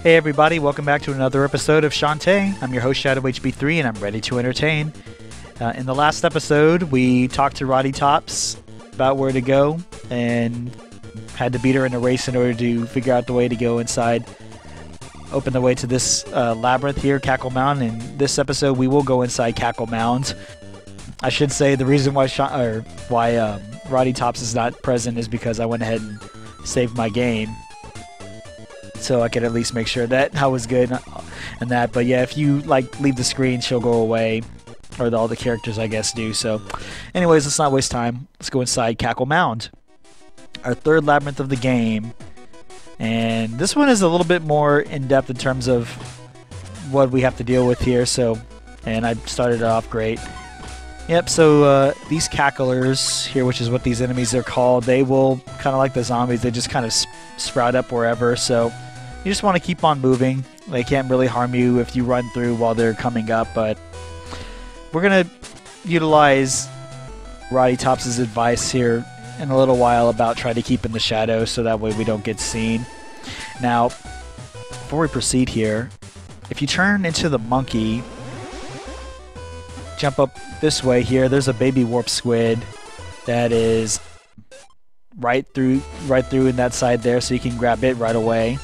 Hey everybody, welcome back to another episode of Shantae. I'm your host Shadow HB3 and I'm ready to entertain. In the last episode, we talked to Roddy Tops about where to go and had to beat her in a race in order to figure out the way to go inside. Open the way to this labyrinth here, Cackle Mound. In this episode, we will go inside Cackle Mound. I should say the reason why Roddy Tops is not present is because I went ahead and saved my game, so I could at least make sure that I was good and that. But yeah, if you leave the screen, she'll go away, or all the characters I guess do. So anyways, let's not waste time. Let's go inside Cackle Mound, our third labyrinth of the game. And this one is a little bit more in-depth in terms of what we have to deal with here. And I started it off great. Yep, so these cacklers here, which is what these enemies are called, they will, kind of like the zombies, they just kind of sprout up wherever. So you just want to keep on moving. They can't really harm you if you run through while they're coming up, but we're going to utilize Roddy Tops' advice here in a little while about trying to keep in the shadows so that way we don't get seen. Now, before we proceed here, if you turn into the monkey, jump up this way here, there's a baby warp squid that is right through in that side there, so you can grab it right away.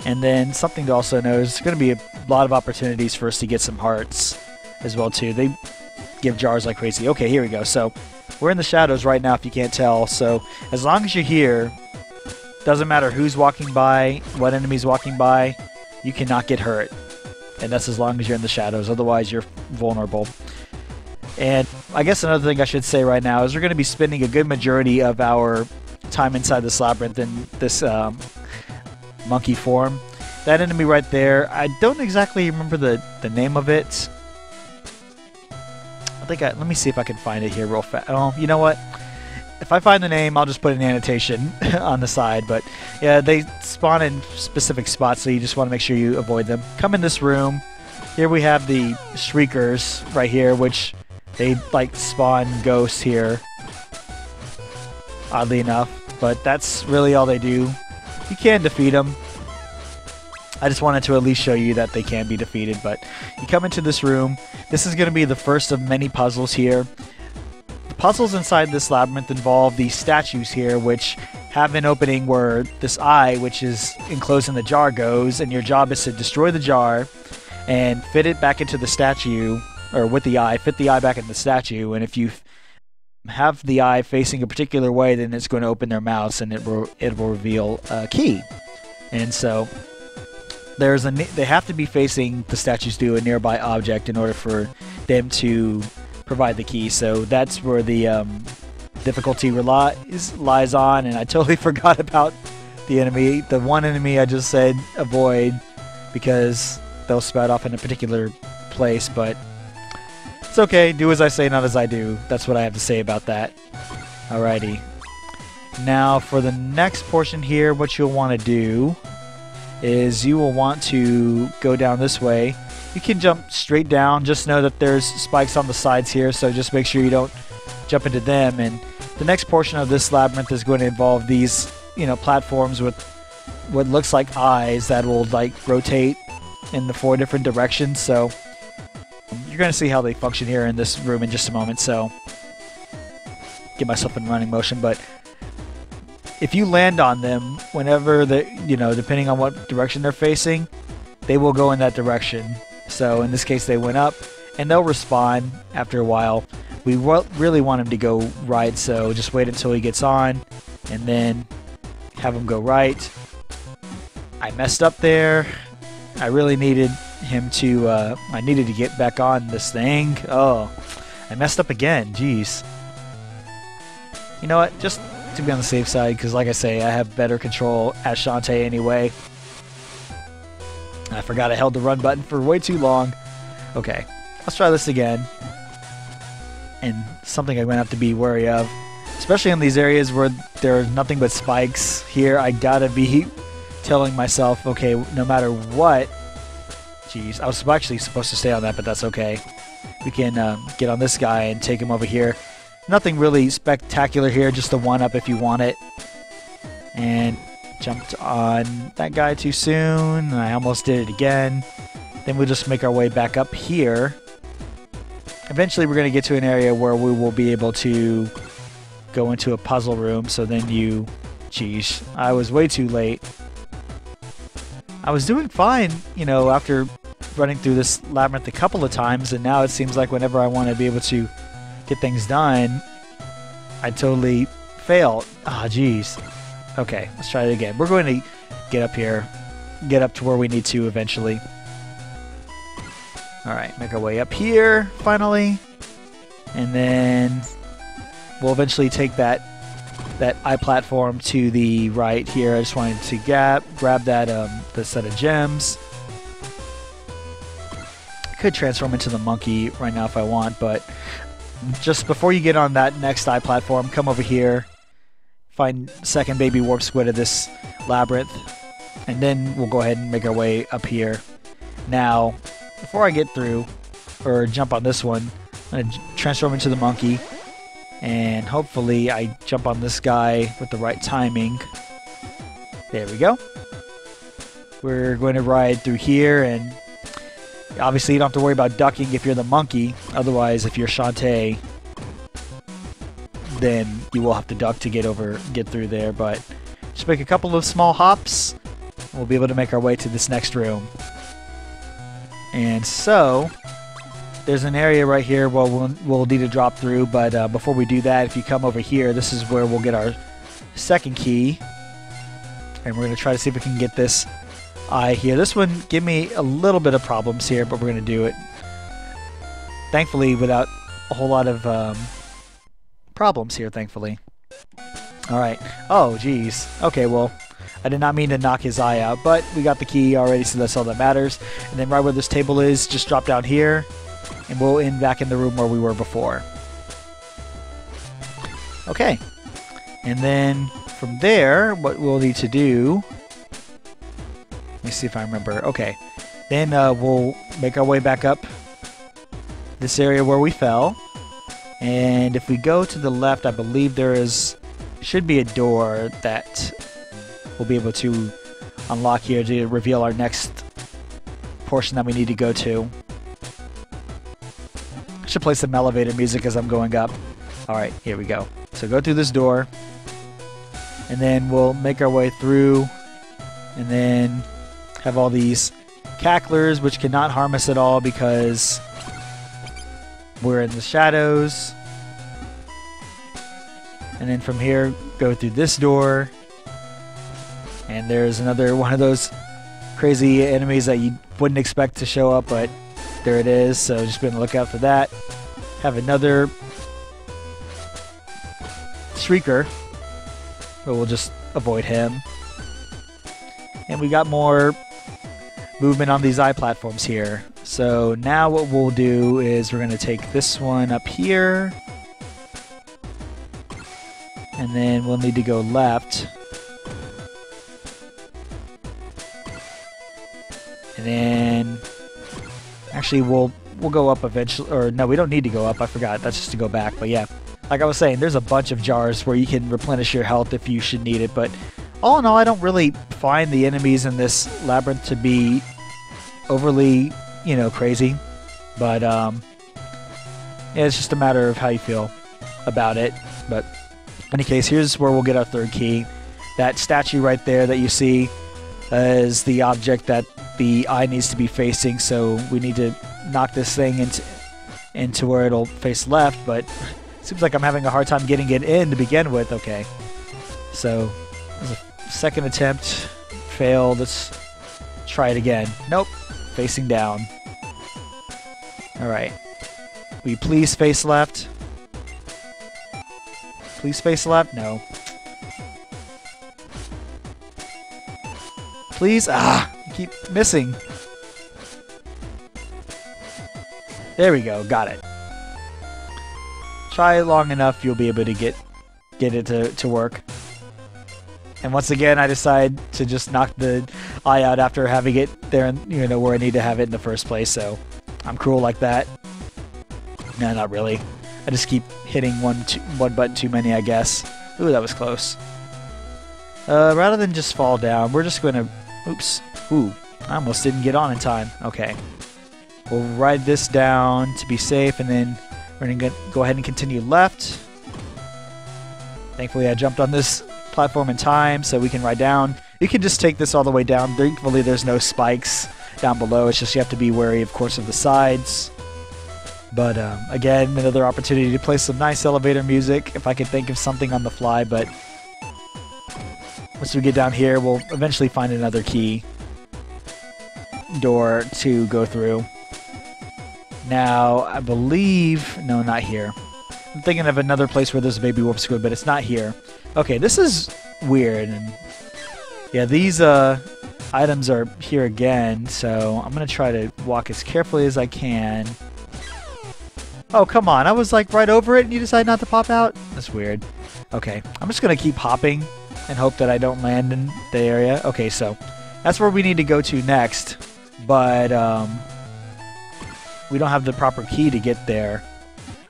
And then something to also know is there's going to be a lot of opportunities for us to get some hearts as well too. They give jars like crazy. Okay, here we go. So we're in the shadows right now if you can't tell. So as long as you're here, doesn't matter who's walking by, what enemy's walking by, you cannot get hurt. And that's as long as you're in the shadows. Otherwise, you're vulnerable. And I guess another thing I should say right now is we're going to be spending a good majority of our time inside this labyrinth in this monkey form. That enemy right there, I don't exactly remember the name of it. Let me see if I can find it here real fast. Oh, you know what? If I find the name, I'll just put an annotation on the side. But yeah, they spawn in specific spots, so you just want to make sure you avoid them. Come in this room. Here we have the Shriekers right here, which they spawn ghosts here, oddly enough. But that's really all they do. You can defeat them. I just wanted to at least show you that they can be defeated. But you come into this room. This is going to be the first of many puzzles here. Puzzles inside this labyrinth involve these statues here, which have an opening where this eye, which is enclosed in the jar, goes, and your job is to destroy the jar and fit it back into the statue, or with the eye, fit the eye back in the statue. And if you have the eye facing a particular way, then it's going to open their mouths and it will reveal a key. And so they have to be facing, the statues do, a nearby object in order for them to provide the key. So that's where the difficulty lies on, and I totally forgot about the enemy. The one enemy I just said avoid because they'll spout off in a particular place, but it's okay. Do as I say, not as I do. That's what I have to say about that. Alrighty. Now for the next portion here, what you'll want to do is you will want to go down this way. You can jump straight down. Just know that there's spikes on the sides here, so just make sure you don't jump into them. And the next portion of this labyrinth is going to involve these, platforms with what looks like eyes that will rotate in the 4 different directions. So you're going to see how they function here in this room in just a moment. So get myself in running motion, but if you land on them, whenever depending on what direction they're facing, they will go in that direction. So in this case, they went up, and they'll respawn after a while. We really want him to go right, so just wait until he gets on, and then have him go right. I messed up there. I really needed him to, I needed to get back on this thing. Oh, I messed up again. Jeez. You know what? Just to be on the safe side, because like I say, I have better control as Shantae anyway. I forgot I held the run button for way too long. Okay, let's try this again. And something I'm going to have to be wary of, especially in these areas where there's nothing but spikes here, I gotta be telling myself, okay, no matter what. Jeez, I was actually supposed to stay on that, but that's okay. We can get on this guy and take him over here. Nothing really spectacular here, just a 1-up if you want it. And Jumped on that guy too soon, and I almost did it again. Then we'll just make our way back up here. Eventually we're going to get to an area where we will be able to go into a puzzle room, so then you... Geez, I was way too late. I was doing fine, you know, after running through this labyrinth a couple of times, and now it seems like whenever I want to be able to get things done, I totally fail. Ah, jeez. Okay, let's try it again. We're going to get up here, get up to where we need to eventually. Alright, make our way up here, finally. And then we'll eventually take that eye platform to the right here. I just wanted to grab that the set of gems. I could transform into the monkey right now if I want, but just before you get on that next eye platform, come over here, find second baby warp squid of this labyrinth, and then we'll go ahead and make our way up here. Now, before I get through, or jump on this one, I'm going to transform into the monkey, and hopefully I jump on this guy with the right timing. There we go. We're going to ride through here, and obviously you don't have to worry about ducking if you're the monkey. Otherwise, if you're Shantae, then you will have to duck to get through there. But just make a couple of small hops, and we'll be able to make our way to this next room. And so, there's an area right here where we'll need to drop through, but before we do that, if you come over here, this is where we'll get our second key. And we're going to try to see if we can get this eye here. This one give me a little bit of problems here, but we're going to do it. Thankfully, without a whole lot of problems here, thankfully. Alright. Oh, geez. Okay, well, I did not mean to knock his eye out, but we got the key already, so that's all that matters. And then right where this table is, just drop down here, and we'll end back in the room where we were before. Okay. And then from there, what we'll need to do... Let me see if I remember. Okay. Then we'll make our way back up this area where we fell. And if we go to the left, I believe there should be a door that we'll be able to unlock here to reveal our next portion that we need to go to. I should play some elevator music as I'm going up. Alright, here we go. So go through this door, and then we'll make our way through, and then have all these cacklers, which cannot harm us at all because we're in the shadows. And then from here, go through this door, and there's another one of those crazy enemies that you wouldn't expect to show up, but there it is, so just be on the lookout for that. Have another Shrieker, but we'll just avoid him. And we got more movement on these eye platforms here. So now what we'll do is we're going to take this one up here, and then we'll need to go left. And then actually we'll go up eventually, or no, we don't need to go up, I forgot, that's just to go back. But yeah, like I was saying, there's a bunch of jars where you can replenish your health if you should need it, but all in all, I don't really find the enemies in this labyrinth to be overly, crazy. But yeah, it's just a matter of how you feel about it. But in any case, here's where we'll get our third key. That statue right there that you see is the object that the eye needs to be facing, so we need to knock this thing into where it'll face left, but it seems like I'm having a hard time getting it in to begin with. Okay, so there's a second attempt, failed. Let's try it again. Nope, facing down. Alright, will you please face left? Please face left? No. Please? Ah! I keep missing. There we go. Got it. Try it long enough, you'll be able to get it to work. And once again, I decide to just knock the eye out after having it there, where I need to have it in the first place. So I'm cruel like that. No, not really. I just keep hitting one button too many, I guess. Ooh, that was close. Rather than just fall down, we're just going to... Oops. Ooh. I almost didn't get on in time. Okay. We'll ride this down to be safe, and then we're going to go ahead and continue left. Thankfully, I jumped on this platform in time, so we can ride down. You can just take this all the way down. Thankfully, there's no spikes down below. It's just you have to be wary, of course, of the sides. But, again, another opportunity to play some nice elevator music, if I could think of something on the fly, but... Once we get down here, we'll eventually find another key door to go through. Now, I believe... No, not here. I'm thinking of another place where there's a baby warp squid, but it's not here. Okay, this is weird. And yeah, these items are here again, so I'm going to try to walk as carefully as I can. Oh, come on. I was like right over it and you decide not to pop out? That's weird. Okay, I'm just going to keep hopping and hope that I don't land in the area. Okay, so that's where we need to go to next, but we don't have the proper key to get there.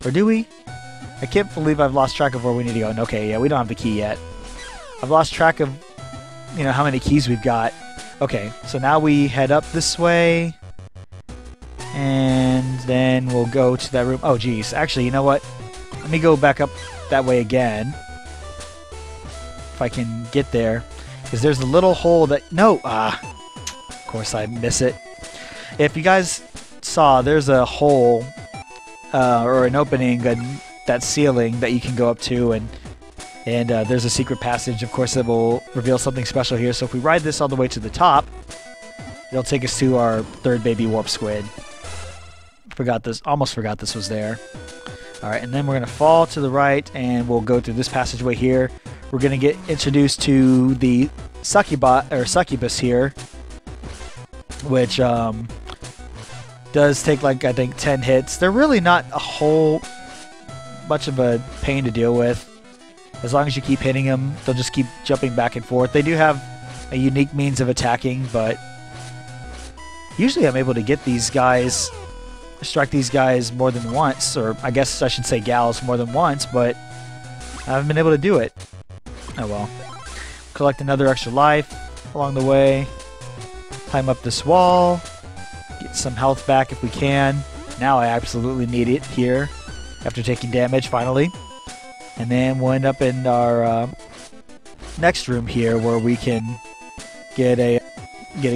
Or do we? I can't believe I've lost track of where we need to go. And okay, yeah, we don't have the key yet. I've lost track of, you know, how many keys we've got. Okay, so now we head up this way, and then we'll go to that room. Oh, geez. Actually, you know what? Let me go back up that way again. If I can get there, because there's a little hole that... No! Of course I miss it. If you guys saw, there's a hole or an opening in that ceiling that you can go up to, and there's a secret passage, of course, that will reveal something special here. So if we ride this all the way to the top, it'll take us to our third baby warp squid. Forgot this. Almost forgot this was there. All right, and then we're gonna fall to the right, and we'll go through this passageway here. We're going to get introduced to the succubus here, which does take, like, I think 10 hits. They're really not a whole much of a pain to deal with. As long as you keep hitting them, they'll just keep jumping back and forth. They do have a unique means of attacking, but usually I'm able to get these guys, strike these guys more than once, or I guess I should say gals more than once, but I haven't been able to do it. Oh well. Collect another extra life along the way. Climb up this wall. Get some health back if we can. Now I absolutely need it here after taking damage finally. And then we'll end up in our next room here where we can get a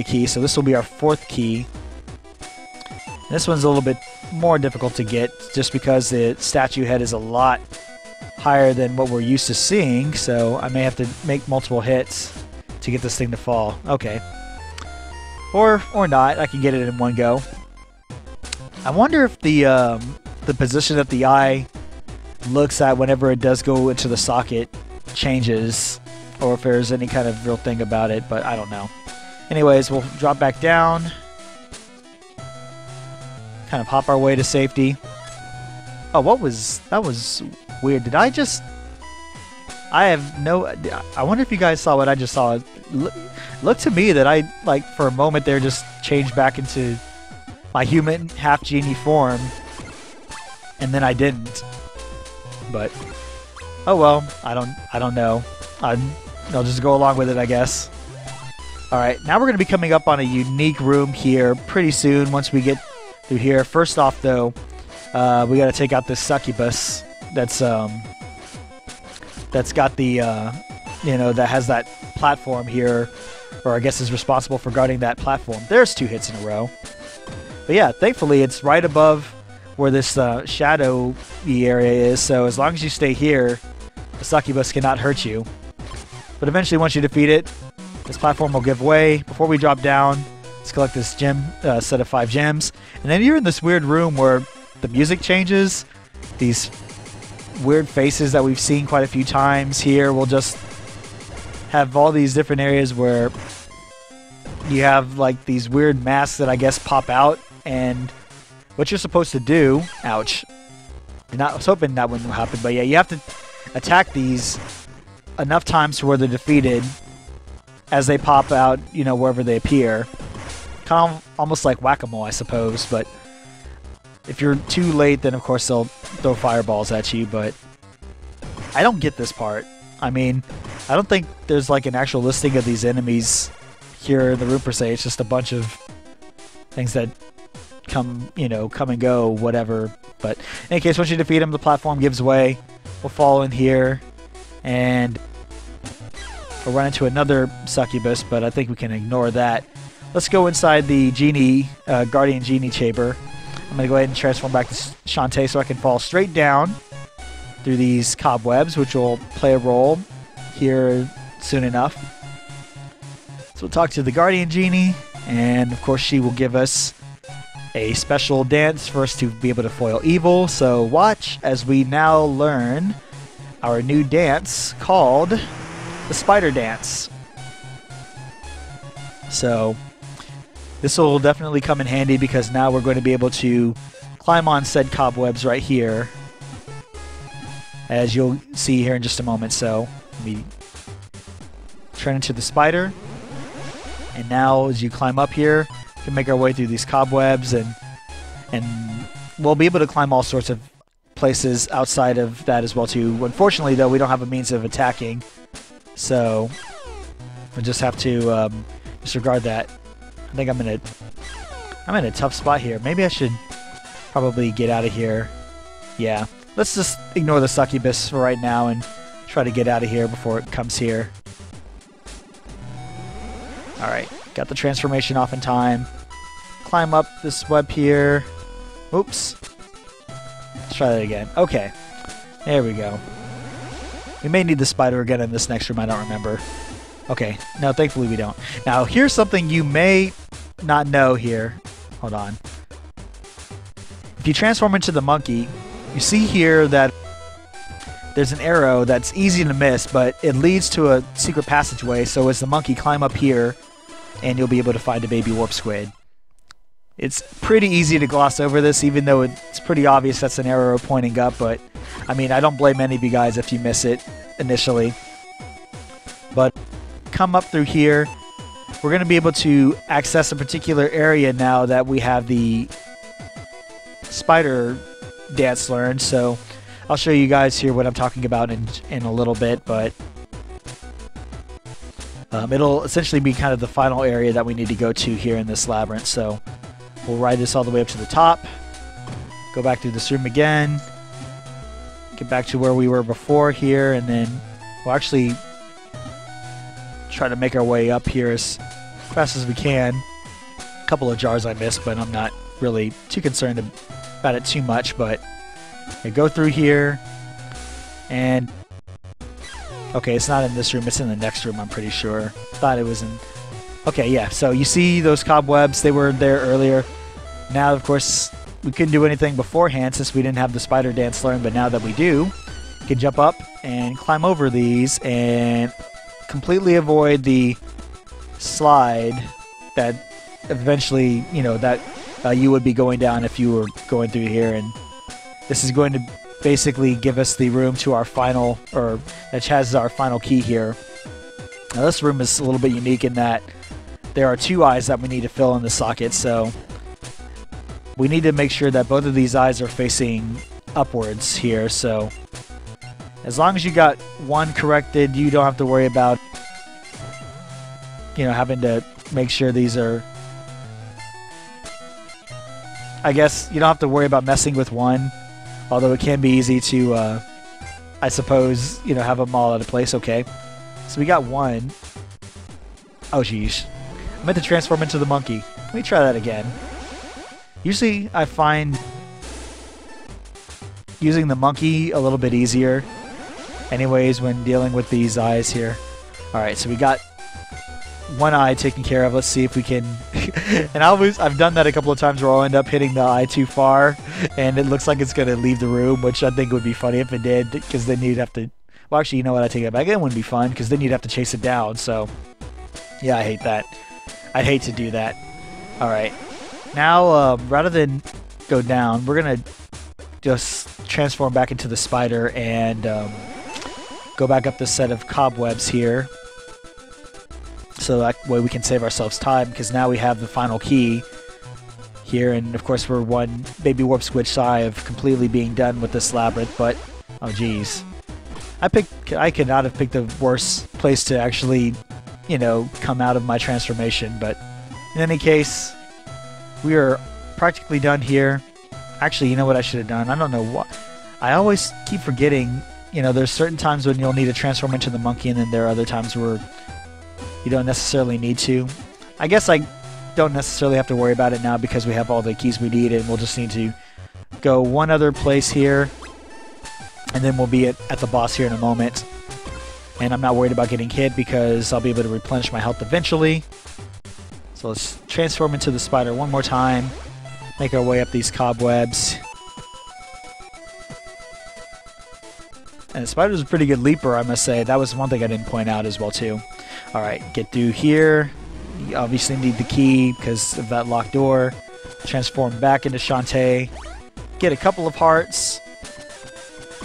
key. So this will be our fourth key. And this one's a little bit more difficult to get just because the statue head is a lot higher than what we're used to seeing, so I may have to make multiple hits to get this thing to fall. Okay. Or not. I can get it in one go. I wonder if the position that the eye looks at whenever it does go into the socket changes, or if there's any kind of real thing about it, but I don't know. Anyways, we'll drop back down. Kind of hop our way to safety. Oh, that was weird. Did I just... I have no... I wonder if you guys saw what I just saw. Look to me that I, like, for a moment there just changed back into my human half-genie form. And then I didn't. But... oh well. I don't know. I'll just go along with it, I guess. Alright, now we're going to be coming up on a unique room here pretty soon once we get through here. First off, though, we got to take out this succubus that's got the, you know, that has that platform here, or I guess is responsible for guarding that platform. There's 2 hits in a row. But yeah, thankfully it's right above where this shadowy area is, so as long as you stay here, the succubus cannot hurt you. But eventually, once you defeat it, this platform will give way. Before we drop down, let's collect this gem, set of 5 gems. And then you're in this weird room where the music changes. These weird faces that we've seen quite a few times here will just have all these different areas where you have like these weird masks that I guess pop out, and what you're supposed to do... ouch. I was hoping that wouldn't happen, but yeah, you have to attack these enough times to where they're defeated as they pop out, you know, wherever they appear. Kind of almost like whack-a-mole, I suppose, but if you're too late, then of course they'll throw fireballs at you, but I don't get this part. I mean, I don't think there's like an actual listing of these enemies here in the room per se. It's just a bunch of things that come and go, whatever. But in any case, once you defeat them, the platform gives way. We'll fall in here, and we'll run into another succubus, but I think we can ignore that. Let's go inside the genie, guardian genie chamber. I'm going to go ahead and transform back to Shantae so I can fall straight down through these cobwebs, which will play a role here soon enough. So we'll talk to the guardian genie, and of course she will give us a special dance for us to be able to foil evil. So watch as we now learn our new dance called the spider dance. So this will definitely come in handy because now we're going to be able to climb on said cobwebs right here, as you'll see here in just a moment. So we turn into the spider, and now as you climb up here, we can make our way through these cobwebs, and we'll be able to climb all sorts of places outside of that as well too. Unfortunately though, we don't have a means of attacking, so we'll just have to disregard that. I think I'm in a tough spot here. Maybe I should probably get out of here. Yeah, let's just ignore the succubus for right now and try to get out of here before it comes here. Alright, got the transformation off in time. Climb up this web here. Oops. Let's try that again. Okay, there we go. We may need the spider again in this next room, I don't remember. Okay, no, thankfully we don't. Now, here's something you may not know here. Hold on. If you transform into the monkey, you see here that there's an arrow that's easy to miss, but it leads to a secret passageway. So as the monkey, climb up here, and you'll be able to find a baby warp squid. It's pretty easy to gloss over this, even though it's pretty obvious that's an arrow pointing up, but I mean, I don't blame any of you guys if you miss it initially. But come up through here. We're going to be able to access a particular area now that we have the spider dance learned. So I'll show you guys here what I'm talking about in a little bit, but it'll essentially be kind of the final area that we need to go to here in this labyrinth. So we'll ride this all the way up to the top, go back through this room again, get back to where we were before here, and then we'll actually try to make our way up here as fast as we can. A couple of jars I missed, but I'm not really too concerned about it too much. But we go through here, and okay, it's not in this room, it's in the next room, I'm pretty sure. Thought it was in... Okay, yeah, so you see those cobwebs, they were there earlier. Now, of course, we couldn't do anything beforehand since we didn't have the spider dance learned, but now that we do, you can jump up and climb over these and completely avoid the slide that eventually, that you would be going down if you were going through here. And this is going to basically give us the room to our final, or that has our final key here. Now this room is a little bit unique in that there are two eyes that we need to fill in the socket, so we need to make sure that both of these eyes are facing upwards here. So as long as you got one corrected, you don't have to worry about having to make sure these are... I guess you don't have to worry about messing with one, although it can be easy to, I suppose, have them all out of place. Okay, so we got one. Oh, geez. I meant to transform into the monkey. Let me try that again. Usually I find using the monkey a little bit easier anyways when dealing with these eyes here. Alright, so we got one eye taken care of. Let's see if we can... And I've done that a couple of times where I'll end up hitting the eye too far, and it looks like it's going to leave the room, which I think would be funny if it did, because then you'd have to... Well, actually, you know what? I take that back. It wouldn't be fun, because then you'd have to chase it down, so... Yeah, I hate that. I'd hate to do that. Alright. Now, rather than go down, we're going to just transform back into the spider and go back up this set of cobwebs here. So that way we can save ourselves time, because now we have the final key here, and of course we're one baby warp squid shy of completely being done with this labyrinth, but oh geez. I could not have picked the worst place to actually, you know, come out of my transformation. But in any case, we are practically done here. Actually, you know what I should have done? I don't know what. I always keep forgetting. You know, there's certain times when you'll need to transform into the monkey, and then there are other times where you don't necessarily need to. I guess I don't necessarily have to worry about it now because we have all the keys we need, and we'll just need to go one other place here, and then we'll be at the boss here in a moment. And I'm not worried about getting hit because I'll be able to replenish my health eventually. So let's transform into the spider one more time. Make our way up these cobwebs. And the spider's a pretty good leaper, I must say. That was one thing I didn't point out as well, too. Alright, get through here. You obviously need the key because of that locked door. Transform back into Shantae. Get a couple of hearts.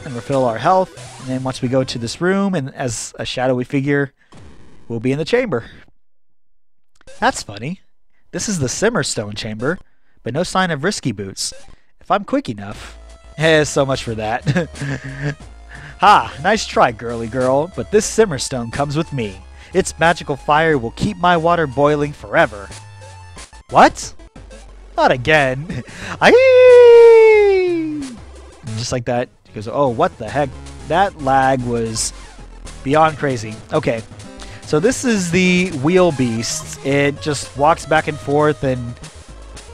And refill our health. And then once we go to this room, and as a shadowy figure, we'll be in the chamber. That's funny. This is the Simmerstone chamber, but no sign of Risky Boots. If I'm quick enough. Hey, so much for that. Ha! Nice try, girly girl, but this Simmerstone comes with me. Its magical fire will keep my water boiling forever. What? Not again. Just like that. He goes, oh, what the heck? That lag was beyond crazy. Okay, so this is the wheel beast. It just walks back and forth and,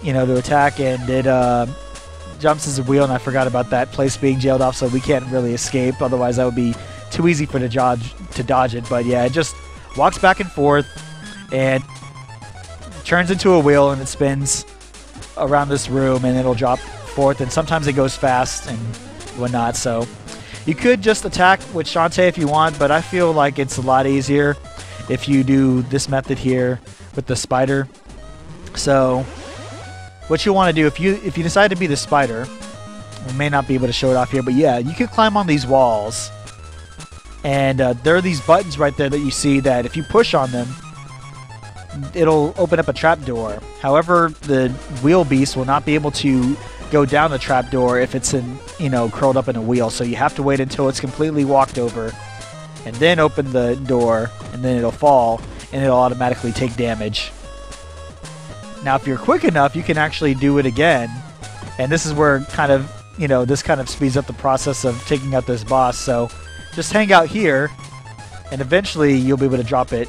you know, to attack, and it jumps as a wheel, and I forgot about that place being jailed off, so we can't really escape. Otherwise, that would be too easy for to dodge it. But yeah, it just walks back and forth and turns into a wheel, and it spins around this room, and it'll drop forth, and sometimes it goes fast and whatnot. So you could just attack with Shantae if you want, but I feel like it's a lot easier if you do this method here with the spider. So what you want to do, if you decide to be the spider, we may not be able to show it off here, but yeah, you can climb on these walls, and there are these buttons right there that you see that if you push on them, it'll open up a trapdoor. However, the wheel beast will not be able to go down the trapdoor if it's in, you know, curled up in a wheel. So you have to wait until it's completely walked over, and then open the door, and then it'll fall, and it'll automatically take damage. Now, if you're quick enough, you can actually do it again, and this is where kind of, you know, this kind of speeds up the process of taking out this boss. So just hang out here, and eventually you'll be able to drop it.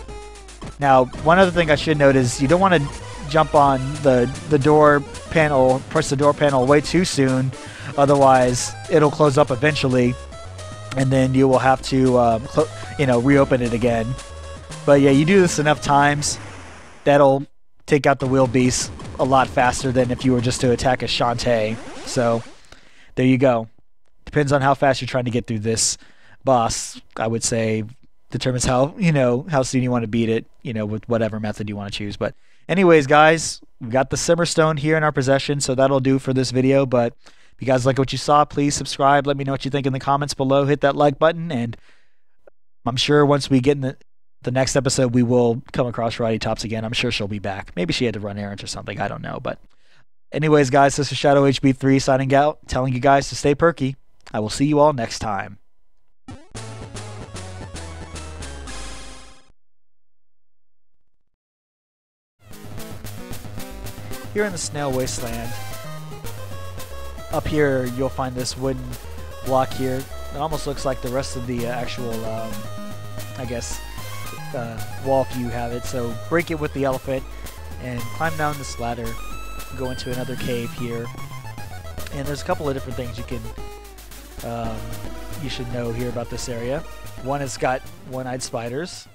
Now, one other thing I should note is you don't want to jump on the door panel, press the door panel way too soon, otherwise it'll close up eventually, and then you will have to, you know, reopen it again. But yeah, you do this enough times, that'll take out the wheel beast a lot faster than if you were just to attack a Shantae. So there you go. Depends on how fast you're trying to get through this boss, I would say. Determines how, you know, how soon you want to beat it, you know, with whatever method you want to choose. But anyways, guys, we've got the Simmerstone here in our possession, so that'll do for this video. But if you guys like what you saw, please subscribe. Let me know what you think in the comments below. Hit that like button, and I'm sure once we get in the next episode, we will come across Roddy Tops again. I'm sure she'll be back. Maybe she had to run errands or something. I don't know. But anyways, guys, this is Shadow HB3 signing out, telling you guys to stay perky. I will see you all next time. Here in the Snail Wasteland, up here you'll find this wooden block here. It almost looks like the rest of the actual, I guess, wall if you have it. So break it with the elephant and climb down this ladder, go into another cave here. And there's a couple of different things you should know here about this area. One, it's got one-eyed spiders.